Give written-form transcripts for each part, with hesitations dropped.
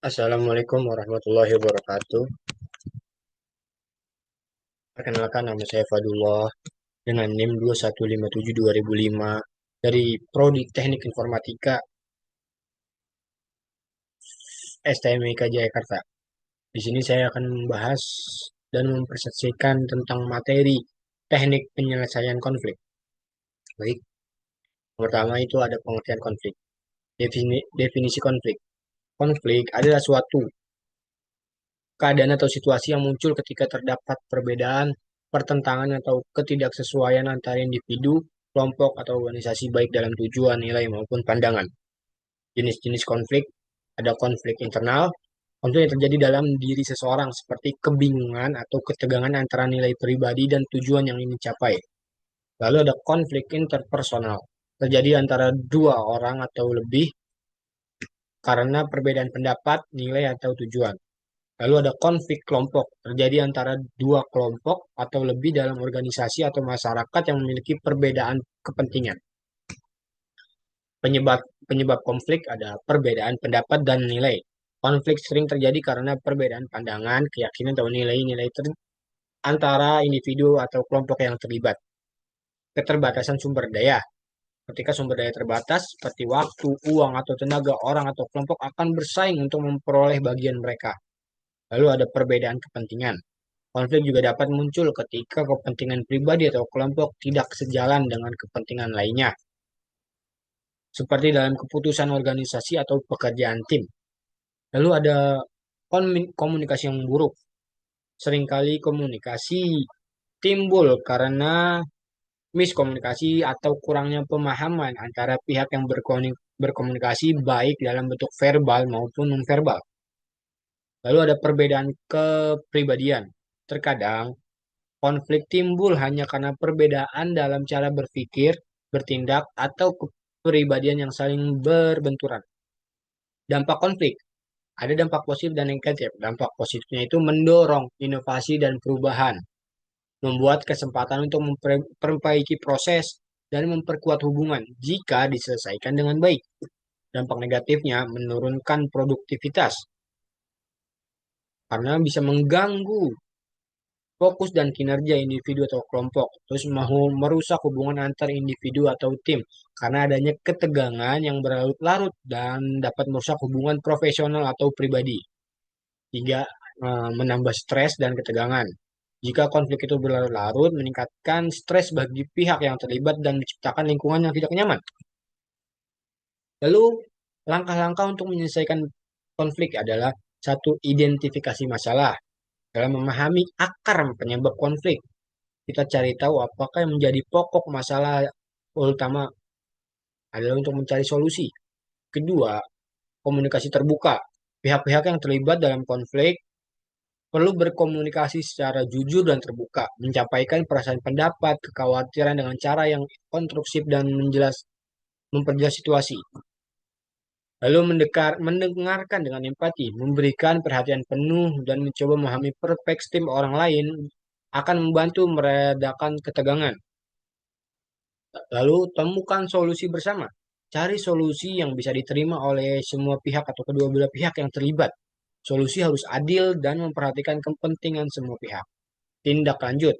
Assalamualaikum warahmatullahi wabarakatuh. Perkenalkan nama saya Fadullah dengan NIM 2157-2005 dari Prodi Teknik Informatika STMIK Jayakarta. Di sini saya akan membahas dan mempresentasikan tentang materi teknik penyelesaian konflik. Baik, pertama itu ada pengertian konflik. Definisi konflik. Konflik adalah suatu keadaan atau situasi yang muncul ketika terdapat perbedaan, pertentangan atau ketidaksesuaian antara individu, kelompok, atau organisasi baik dalam tujuan, nilai, maupun pandangan. Jenis-jenis konflik, ada konflik internal, konflik yang terjadi dalam diri seseorang seperti kebingungan atau ketegangan antara nilai pribadi dan tujuan yang ingin dicapai. Lalu ada konflik interpersonal, terjadi antara dua orang atau lebih karena perbedaan pendapat, nilai, atau tujuan. Lalu ada konflik kelompok, terjadi antara dua kelompok atau lebih dalam organisasi atau masyarakat yang memiliki perbedaan kepentingan. Penyebab penyebab konflik ada perbedaan pendapat dan nilai. Konflik sering terjadi karena perbedaan pandangan, keyakinan, atau nilai-nilai antara individu atau kelompok yang terlibat. Keterbatasan sumber daya. Ketika sumber daya terbatas, seperti waktu, uang, atau tenaga, orang atau kelompok akan bersaing untuk memperoleh bagian mereka. Lalu ada perbedaan kepentingan. Konflik juga dapat muncul ketika kepentingan pribadi atau kelompok tidak sejalan dengan kepentingan lainnya, seperti dalam keputusan organisasi atau pekerjaan tim. Lalu ada komunikasi yang buruk. Seringkali komunikasi timbul karena miskomunikasi atau kurangnya pemahaman antara pihak yang berkomunikasi baik dalam bentuk verbal maupun nonverbal. Lalu ada perbedaan kepribadian. Terkadang konflik timbul hanya karena perbedaan dalam cara berpikir, bertindak, atau kepribadian yang saling berbenturan. Dampak konflik. Ada dampak positif dan negatif. Dampak positifnya itu mendorong inovasi dan perubahan, membuat kesempatan untuk memperbaiki proses dan memperkuat hubungan jika diselesaikan dengan baik. Dampak negatifnya menurunkan produktivitas karena bisa mengganggu fokus dan kinerja individu atau kelompok, terus mau merusak hubungan antar individu atau tim karena adanya ketegangan yang berlarut-larut dan dapat merusak hubungan profesional atau pribadi. Tiga, menambah stres dan ketegangan. Jika konflik itu berlarut-larut, meningkatkan stres bagi pihak yang terlibat dan menciptakan lingkungan yang tidak nyaman. Lalu, langkah-langkah untuk menyelesaikan konflik adalah satu, identifikasi masalah. Dalam memahami akar penyebab konflik, kita cari tahu apakah yang menjadi pokok masalah utama adalah untuk mencari solusi. Kedua, komunikasi terbuka. Pihak-pihak yang terlibat dalam konflik perlu berkomunikasi secara jujur dan terbuka, menyampaikan perasaan pendapat, kekhawatiran dengan cara yang konstruksif dan memperjelas situasi. Lalu mendengarkan dengan empati, memberikan perhatian penuh dan mencoba memahami perspektif orang lain akan membantu meredakan ketegangan. Lalu temukan solusi bersama. Cari solusi yang bisa diterima oleh semua pihak atau kedua belah pihak yang terlibat. Solusi harus adil dan memperhatikan kepentingan semua pihak. Tindak lanjut.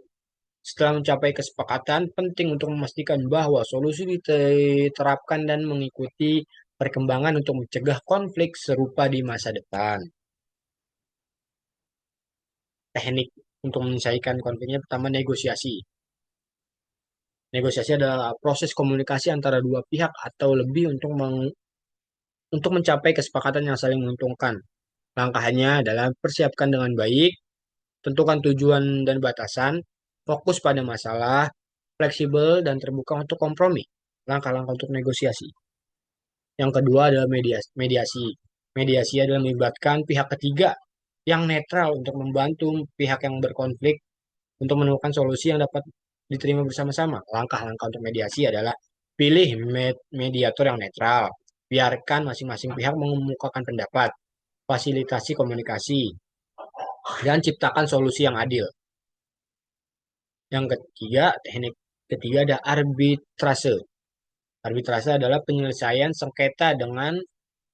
Setelah mencapai kesepakatan, penting untuk memastikan bahwa solusi diterapkan dan mengikuti perkembangan untuk mencegah konflik serupa di masa depan. Teknik untuk menyelesaikan konfliknya pertama negosiasi. Negosiasi adalah proses komunikasi antara dua pihak atau lebih untuk mencapai kesepakatan yang saling menguntungkan. Langkahnya adalah persiapkan dengan baik, tentukan tujuan dan batasan, fokus pada masalah, fleksibel dan terbuka untuk kompromi. Langkah-langkah untuk negosiasi. Yang kedua adalah mediasi. Mediasi adalah melibatkan pihak ketiga yang netral untuk membantu pihak yang berkonflik untuk menemukan solusi yang dapat diterima bersama-sama. Langkah-langkah untuk mediasi adalah pilih mediator yang netral, biarkan masing-masing pihak mengemukakan pendapat, fasilitasi komunikasi, dan ciptakan solusi yang adil. Yang ketiga, teknik ketiga ada arbitrase. Arbitrase adalah penyelesaian sengketa dengan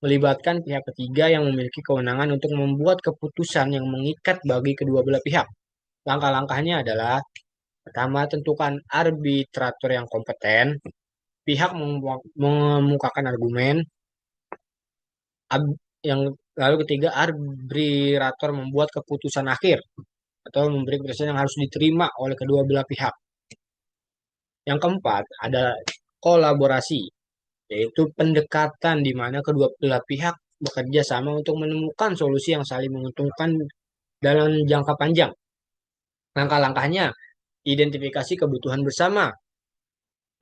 melibatkan pihak ketiga yang memiliki kewenangan untuk membuat keputusan yang mengikat bagi kedua belah pihak. Langkah-langkahnya adalah pertama, tentukan arbitrator yang kompeten. Pihak mengemukakan argumen. Yang lalu ketiga, arbitrator membuat keputusan akhir atau memberi keputusan yang harus diterima oleh kedua belah pihak. Yang keempat, ada kolaborasi, yaitu pendekatan di mana kedua belah pihak bekerja sama untuk menemukan solusi yang saling menguntungkan dalam jangka panjang. Langkah-langkahnya, identifikasi kebutuhan bersama,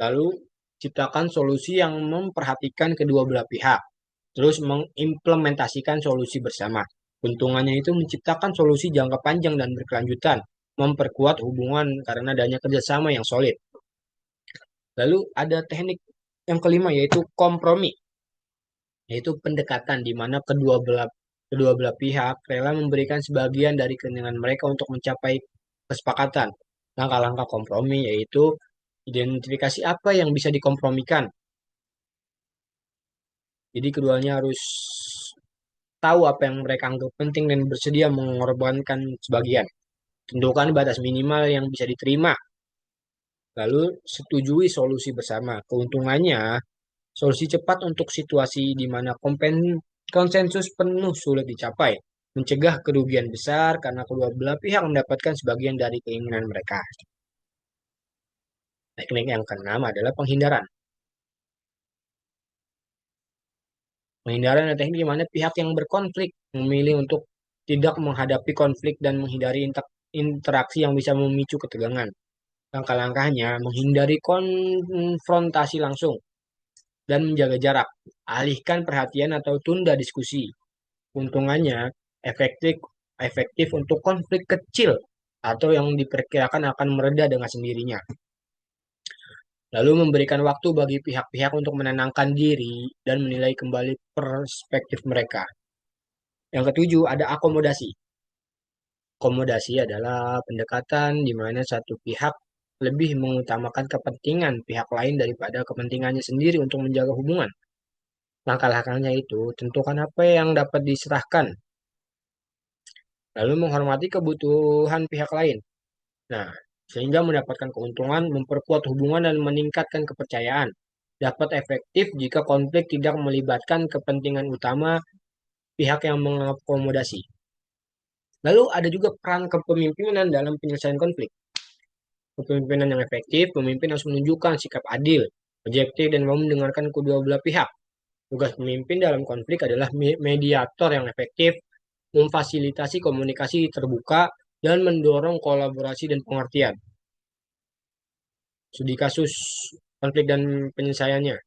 lalu ciptakan solusi yang memperhatikan kedua belah pihak, terus mengimplementasikan solusi bersama. Keuntungannya itu menciptakan solusi jangka panjang dan berkelanjutan, memperkuat hubungan karena adanya kerjasama yang solid. Lalu ada teknik yang kelima yaitu kompromi, yaitu pendekatan di mana kedua belah pihak rela memberikan sebagian dari keuntungan mereka untuk mencapai kesepakatan. Langkah-langkah kompromi yaitu identifikasi apa yang bisa dikompromikan. Jadi keduanya harus tahu apa yang mereka anggap penting dan bersedia mengorbankan sebagian. Tentukan batas minimal yang bisa diterima. Lalu setujui solusi bersama. Keuntungannya, solusi cepat untuk situasi di mana konsensus penuh sulit dicapai. Mencegah kerugian besar karena kedua belah pihak mendapatkan sebagian dari keinginan mereka. Teknik yang keenam adalah penghindaran. Penghindaran adalah teknik di mana pihak yang berkonflik memilih untuk tidak menghadapi konflik dan menghindari interaksi yang bisa memicu ketegangan. Langkah-langkahnya menghindari konfrontasi langsung dan menjaga jarak. Alihkan perhatian atau tunda diskusi. Keuntungannya efektif efektif untuk konflik kecil atau yang diperkirakan akan mereda dengan sendirinya. Lalu memberikan waktu bagi pihak-pihak untuk menenangkan diri dan menilai kembali perspektif mereka. Yang ketujuh, ada akomodasi. Akomodasi adalah pendekatan di mana satu pihak lebih mengutamakan kepentingan pihak lain daripada kepentingannya sendiri untuk menjaga hubungan. Langkah-langkahnya itu, tentukan apa yang dapat diserahkan, lalu menghormati kebutuhan pihak lain. Nah, sehingga mendapatkan keuntungan, memperkuat hubungan dan meningkatkan kepercayaan. Dapat efektif jika konflik tidak melibatkan kepentingan utama pihak yang mengakomodasi. Lalu ada juga peran kepemimpinan dalam penyelesaian konflik. Kepemimpinan yang efektif, pemimpin harus menunjukkan sikap adil, objektif, dan mau mendengarkan kedua belah pihak. Tugas pemimpin dalam konflik adalah mediator yang efektif, memfasilitasi komunikasi terbuka, dan mendorong kolaborasi dan pengertian. Studi kasus konflik dan penyelesaiannya.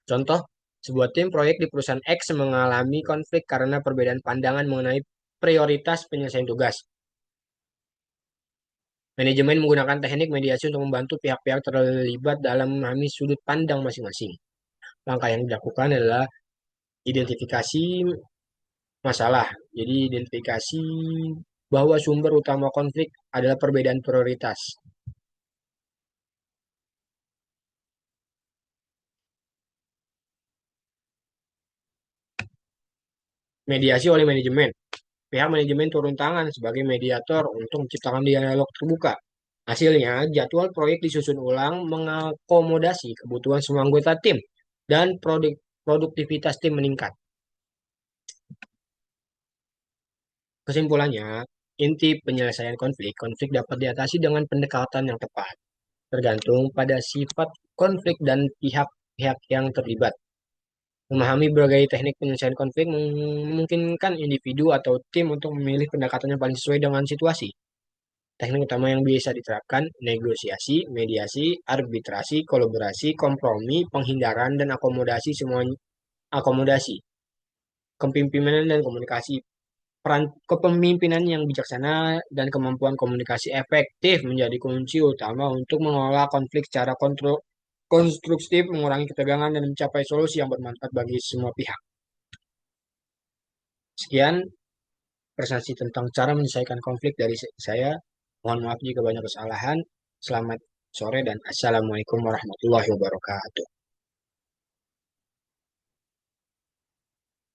Contoh, sebuah tim proyek di perusahaan X mengalami konflik karena perbedaan pandangan mengenai prioritas penyelesaian tugas. Manajemen menggunakan teknik mediasi untuk membantu pihak-pihak terlibat dalam memahami sudut pandang masing-masing. Langkah yang dilakukan adalah identifikasi masalah. Jadi identifikasi bahwa sumber utama konflik adalah perbedaan prioritas. Mediasi oleh manajemen. Pihak manajemen turun tangan sebagai mediator untuk menciptakan dialog terbuka. Hasilnya, jadwal proyek disusun ulang mengakomodasi kebutuhan semua anggota tim dan produktivitas tim meningkat. Kesimpulannya, inti penyelesaian konflik dapat diatasi dengan pendekatan yang tepat, tergantung pada sifat konflik dan pihak-pihak yang terlibat. Memahami berbagai teknik penyelesaian konflik memungkinkan individu atau tim untuk memilih pendekatan yang paling sesuai dengan situasi. Teknik utama yang biasa diterapkan, negosiasi, mediasi, arbitrasi, kolaborasi, kompromi, penghindaran, dan akomodasi, kepemimpinan dan komunikasi. Peran kepemimpinan yang bijaksana dan kemampuan komunikasi efektif menjadi kunci utama untuk mengelola konflik secara konstruktif, mengurangi ketegangan, dan mencapai solusi yang bermanfaat bagi semua pihak. Sekian presentasi tentang cara menyelesaikan konflik dari saya. Mohon maaf jika banyak kesalahan. Selamat sore dan Assalamualaikum warahmatullahi wabarakatuh.